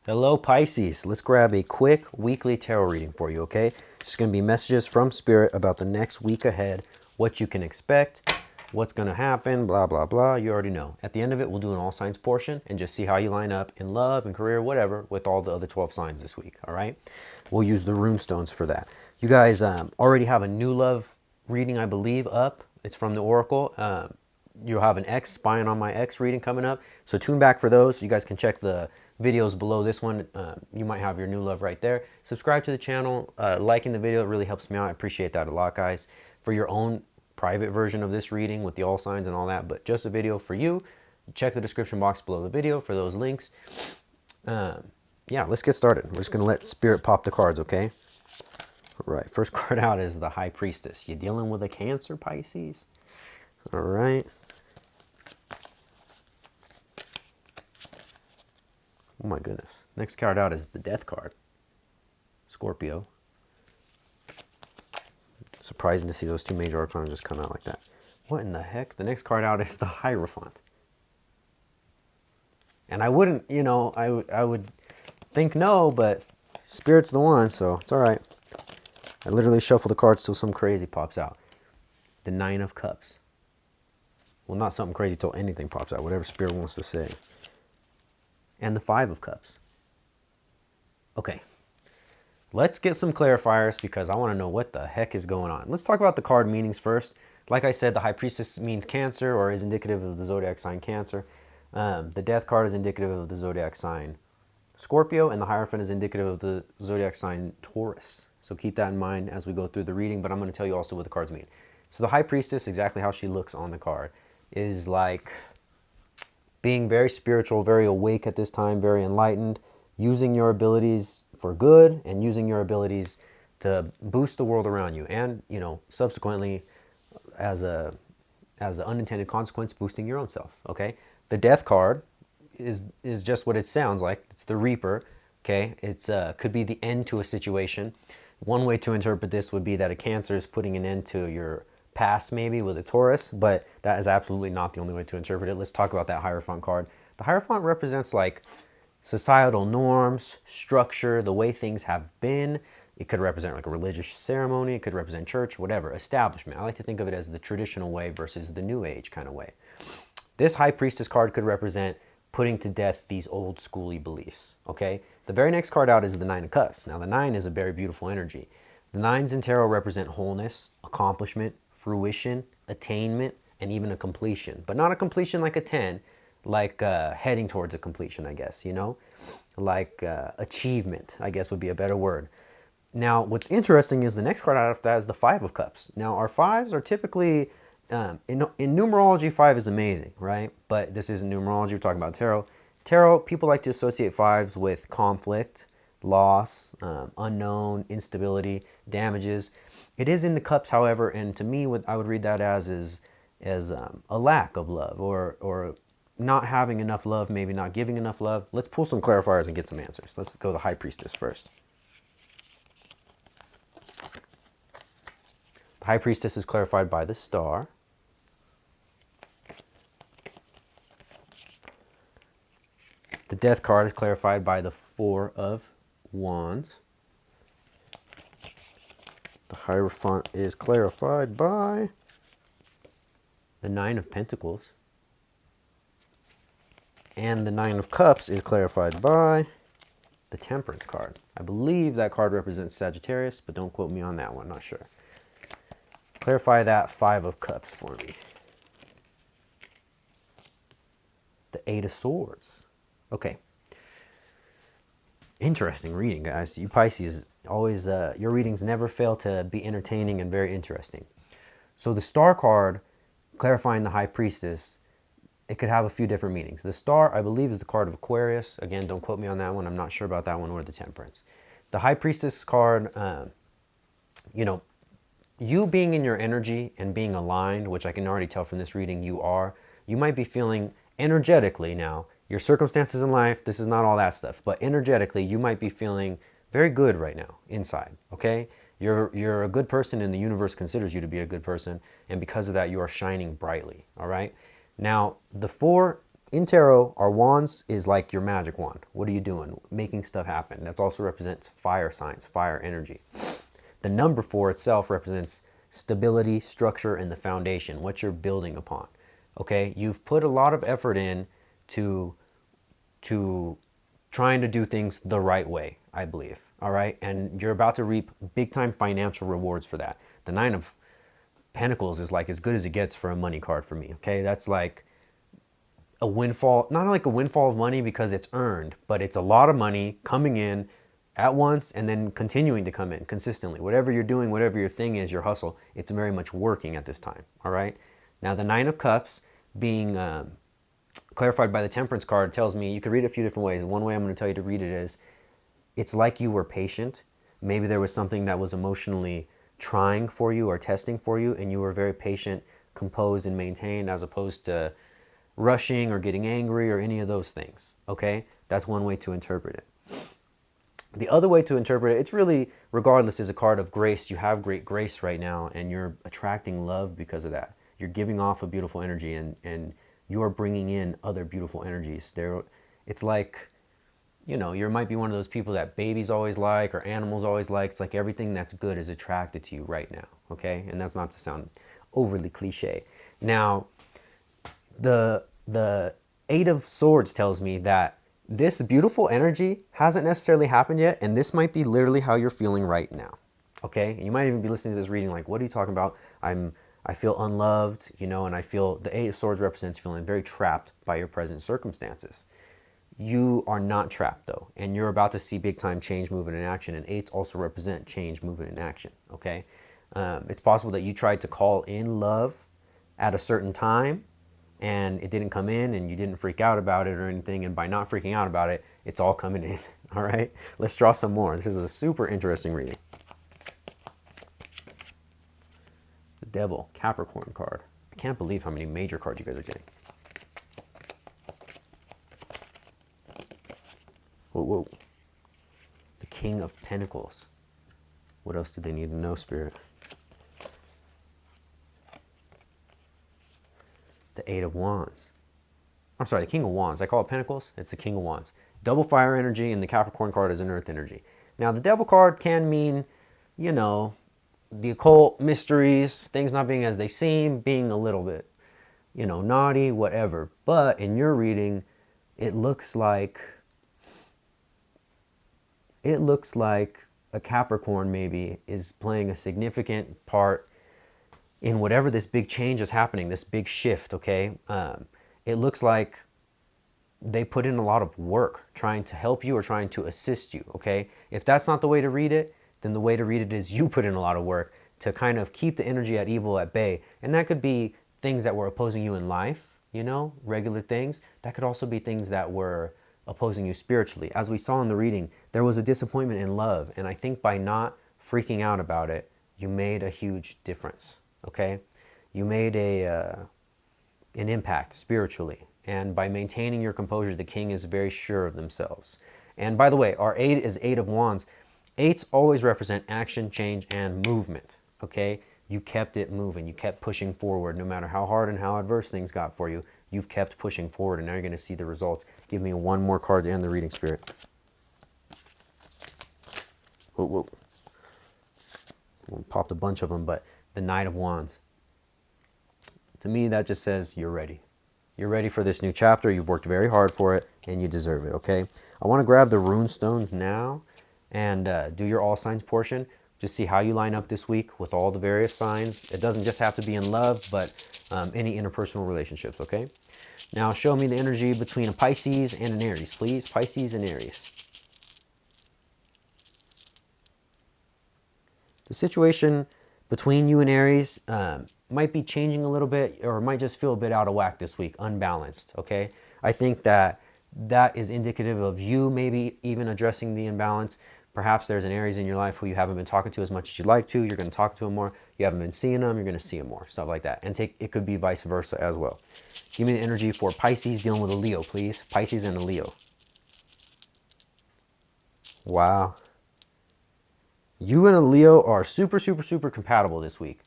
Hello, Pisces. Let's grab a quick weekly tarot reading for you, okay? It's just going to be messages from Spirit about the next week ahead, what you can expect, what's going to happen, blah, blah, blah. You already know. At the end of it, we'll do an all signs portion and just see how you line up in love and career, whatever, with all the other 12 signs this week, all right? We'll use the rune stones for that. You guys already have a new love reading, I believe, up. It's from the Oracle. You'll have an X spying on my X reading coming up. So tune back for those. You guys can check the videos below this one. You might have your new love right there. Subscribe to the channel. Liking the video, it really helps me out. I appreciate that a lot, guys. For your own private version of this reading with the all signs and all that, but just a video for you. Check the description box below the video for those links. Yeah, let's get started. We're just going to let Spirit pop the cards, okay? All right, first card out is the High Priestess. You dealing with a Cancer, Pisces? All right. Oh my goodness. Next card out is the Death card. Scorpio. Surprising to see those two major arcana just come out like that. What in the heck? The next card out is the Hierophant. And I wouldn't, you know, I would think no, but Spirit's the one, so it's all right. I literally shuffle the cards till something crazy pops out. The Nine of Cups. Well, not something crazy till anything pops out, whatever Spirit wants to say. And the Five of Cups. Okay, let's get some clarifiers because I want to know what the heck is going on. Let's talk about the card meanings first. Like I said, the High Priestess means Cancer or is indicative of the zodiac sign Cancer. The Death card is indicative of the zodiac sign Scorpio, and the Hierophant is indicative of the zodiac sign Taurus. So keep that in mind as we go through the reading, but I'm going to tell you also what the cards mean. So the High Priestess, exactly how she looks on the card, is like being very spiritual, very awake at this time, very enlightened, using your abilities for good and using your abilities to boost the world around you, and, you know, subsequently, as an unintended consequence, boosting your own self. Okay, the Death card is just what it sounds like. It's the Reaper. Okay, it's could be the end to a situation. One way to interpret this would be that a Cancer is putting an end to your past, maybe with a Taurus, but that is absolutely not the only way to interpret it. Let's talk about that Hierophant card. The Hierophant represents like societal norms, structure, the way things have been. It could represent like a religious ceremony. It could represent church, whatever, establishment. I like to think of it as the traditional way versus the new age kind of way. This High Priestess card could represent putting to death these old schooly beliefs, okay? The very next card out is the Nine of Cups. Now, the Nine is a very beautiful energy. The nines in tarot represent wholeness, accomplishment, fruition, attainment, and even a completion. But not a completion like a 10, like heading towards a completion, I guess, you know? Like achievement, I guess would be a better word. Now, what's interesting is the next card out of that is the Five of Cups. Now, our fives are typically, in numerology, 5 is amazing, right? But this isn't numerology, we're talking about tarot. Tarot, people like to associate fives with conflict, loss, unknown, instability, damages. It is in the cups, however, and to me, what I would read that as a lack of love or not having enough love, maybe not giving enough love. Let's pull some clarifiers and get some answers. Let's go to the High Priestess first. The High Priestess is clarified by the Star. The Death card is clarified by the Four of Wands. The Hierophant is clarified by the Nine of Pentacles. And the Nine of Cups is clarified by the Temperance card. I believe that card represents Sagittarius, but don't quote me on that one, not sure. Clarify that Five of Cups for me. The Eight of Swords. Okay. Interesting reading, guys. You Pisces, always, your readings never fail to be entertaining and very interesting. So the Star card, clarifying the High Priestess, it could have a few different meanings. The Star, I believe, is the card of Aquarius. Again, don't quote me on that one. I'm not sure about that one, or the Temperance. The High Priestess card, you know, you being in your energy and being aligned, which I can already tell from this reading you are, you might be feeling energetically now, your circumstances in life, this is not all that stuff, but energetically, you might be feeling very good right now inside, okay? You're a good person and the universe considers you to be a good person, and because of that, you are shining brightly, all right? Now, the four in tarot, our wands is like your magic wand. What are you doing? Making stuff happen. That also represents fire signs, fire energy. The number 4 itself represents stability, structure, and the foundation, what you're building upon. Okay, you've put a lot of effort in to trying to do things the right way, I believe. All right, and you're about to reap big time financial rewards for that. The 9 of Pentacles is like as good as it gets for a money card for me. Okay, that's like a windfall, not like a windfall of money because it's earned, but it's a lot of money coming in at once and then continuing to come in consistently. Whatever you're doing, whatever your thing is, your hustle, it's very much working at this time. All right. Now the 9 of Cups being clarified by the Temperance card tells me, you could read it a few different ways. One way I'm going to tell you to read it is, it's like you were patient. Maybe there was something that was emotionally trying for you or testing for you, and you were very patient, composed, and maintained, as opposed to rushing or getting angry or any of those things. Okay? That's one way to interpret it. The other way to interpret it, it's really, regardless, is a card of grace. You have great grace right now, and you're attracting love because of that. You're giving off a beautiful energy, and you're bringing in other beautiful energies. It's like, you know, you might be one of those people that babies always like or animals always like. It's like everything that's good is attracted to you right now, okay? And that's not to sound overly cliche. Now, the 8 of Swords tells me that this beautiful energy hasn't necessarily happened yet, and this might be literally how you're feeling right now, okay? And you might even be listening to this reading like, what are you talking about? I feel unloved, you know, and I feel the 8 of Swords represents feeling very trapped by your present circumstances. You are not trapped though, and you're about to see big time change, movement, and action, and 8s also represent change, movement, and action, okay? It's possible that you tried to call in love at a certain time, and it didn't come in, and you didn't freak out about it or anything, and by not freaking out about it, it's all coming in, all right? Let's draw some more. This is a super interesting reading. The Devil, Capricorn card. I can't believe how many major cards you guys are getting. Whoa, whoa. The King of Pentacles. What else do they need to know, Spirit? The 8 of Wands. I'm sorry, the King of Wands. I call it Pentacles. It's the King of Wands. Double fire energy, and the Capricorn card is an earth energy. Now, the Devil card can mean, you know, the occult, mysteries, things not being as they seem, being a little bit, you know, naughty, whatever. But in your reading, it looks like a Capricorn maybe is playing a significant part in whatever this big change is happening, this big shift, okay? It looks like they put in a lot of work trying to help you or trying to assist you, okay? If that's not the way to read it, then the way to read it is you put in a lot of work to kind of keep the energy at evil at bay. And that could be things that were opposing you in life, you know, regular things. That could also be things that were opposing you spiritually. As we saw in the reading, there was a disappointment in love. And I think by not freaking out about it, you made a huge difference, okay? You made an impact spiritually. And by maintaining your composure, the king is very sure of themselves. And by the way, our 8 is 8 of Wands. 8s always represent action, change, and movement, okay? You kept it moving. You kept pushing forward no matter how hard and how adverse things got for you. You've kept pushing forward, and now you're going to see the results. Give me one more card to end the reading, Spirit. Whoa, whoa. We popped a bunch of them, but the Knight of Wands. To me, that just says you're ready. You're ready for this new chapter. You've worked very hard for it, and you deserve it, okay? I want to grab the rune stones now and do your all signs portion. Just see how you line up this week with all the various signs. It doesn't just have to be in love, but any interpersonal relationships, okay? Now show me the energy between a Pisces and an Aries, please. Pisces and Aries. The situation between you and Aries might be changing a little bit, or might just feel a bit out of whack this week, unbalanced, okay? I think that is indicative of you maybe even addressing the imbalance. Perhaps there's an Aries in your life who you haven't been talking to as much as you'd like to. You're going to talk to him more. You haven't been seeing them. You're going to see them more. Stuff like that. And it could be vice versa as well. Give me the energy for Pisces dealing with a Leo, please. Pisces and a Leo. Wow. You and a Leo are super, super, super compatible this week.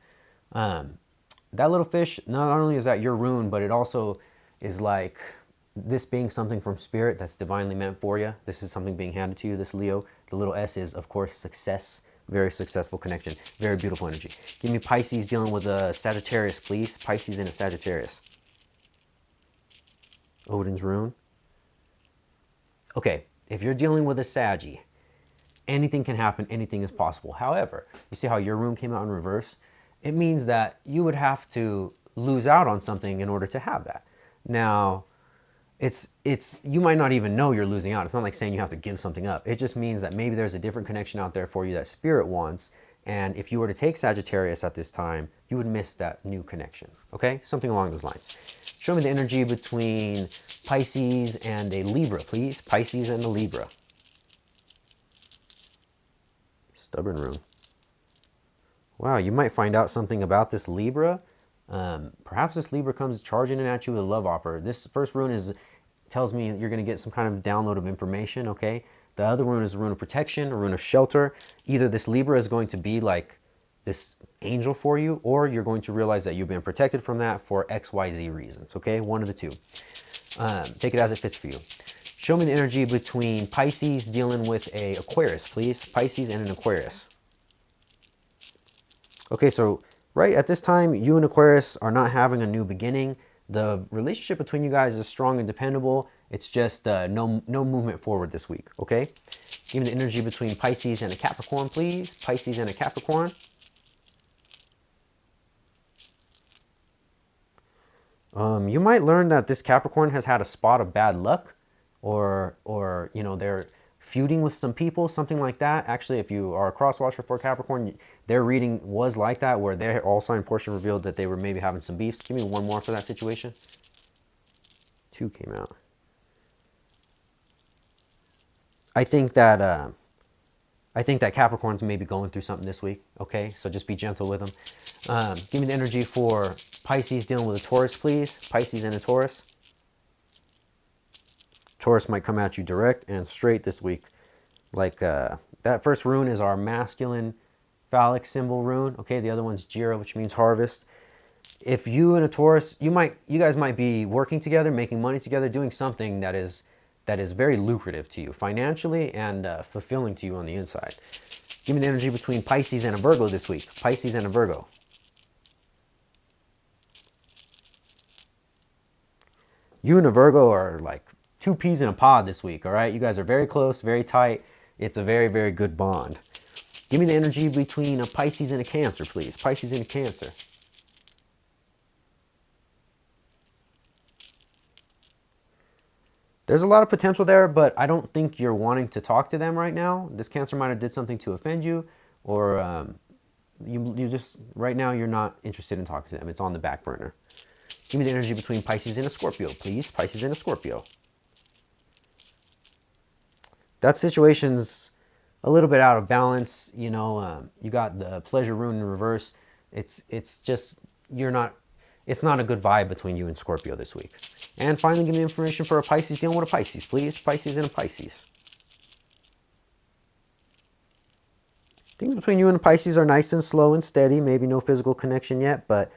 That little fish, not only is that your rune, but it also is like this being something from spirit that's divinely meant for you. This is something being handed to you, this Leo. The little S is, of course, success. Very successful connection. Very beautiful energy. Give me Pisces dealing with a Sagittarius, please. Pisces and a Sagittarius. Odin's rune. Okay, if you're dealing with a Saggy, anything can happen, anything is possible. However, you see how your rune came out in reverse? It means that you would have to lose out on something in order to have that. Now, you might not even know you're losing out. It's not like saying you have to give something up. It just means that maybe there's a different connection out there for you that spirit wants. And if you were to take Sagittarius at this time, you would miss that new connection. Okay? Something along those lines. Show me the energy between Pisces and a Libra, please. Pisces and a Libra. Stubborn rune. Wow, you might find out something about this Libra. Perhaps this Libra comes charging in at you with a love offer. This first rune tells me you're going to get some kind of download of information, okay? The other rune is a rune of protection, a rune of shelter. Either this Libra is going to be like this angel for you, or you're going to realize that you've been protected from that for XYZ reasons, okay? One of the two. Take it as it fits for you. Show me the energy between Pisces dealing with a Aquarius, please. Pisces and an Aquarius. Okay, so right at this time, you and Aquarius are not having a new beginning. The relationship between you guys is strong and dependable. It's just no movement forward this week, okay? Give me the energy between Pisces and a Capricorn, please. Pisces and a Capricorn. You might learn that this Capricorn has had a spot of bad luck, or you know, they're feuding with some people, something like that. Actually, if you are a cross watcher for Capricorn, their reading was like that, where their all sign portion revealed that they were maybe having some beefs. Give me one more for that situation. 2 came out. I think that Capricorn's maybe going through something this week. Okay, so just be gentle with them. Give me the energy for Pisces dealing with a Taurus, please. Pisces and a Taurus. Taurus might come at you direct and straight this week. Like that first rune is our masculine phallic symbol rune. Okay, the other one's Jira, which means harvest. If you and a Taurus, you guys might be working together, making money together, doing something that is very lucrative to you financially and fulfilling to you on the inside. Give me the energy between Pisces and a Virgo this week. Pisces and a Virgo. You and a Virgo are like 2 peas in a pod this week, all right? You guys are very close, very tight. It's a very, very good bond. Give me the energy between a Pisces and a Cancer, please. Pisces and a Cancer. There's a lot of potential there, but I don't think you're wanting to talk to them right now. This Cancer might have did something to offend you, or you just, right now, you're not interested in talking to them. It's on the back burner. Give me the energy between Pisces and a Scorpio, please. Pisces and a Scorpio. That situation's a little bit out of balance. You know, you got the pleasure rune in reverse. It's just, it's not a good vibe between you and Scorpio this week. And finally, give me information for a Pisces dealing with a Pisces, please. Pisces and a Pisces. Things between you and a Pisces are nice and slow and steady. Maybe no physical connection yet, but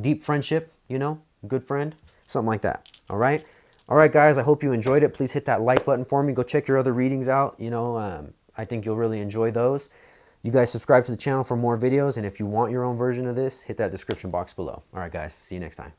deep friendship, you know, good friend, something like that. All right. All right, guys, I hope you enjoyed it. Please hit that like button for me. Go check your other readings out. You know, I think you'll really enjoy those. You guys subscribe to the channel for more videos. And if you want your own version of this, hit that description box below. All right, guys, see you next time.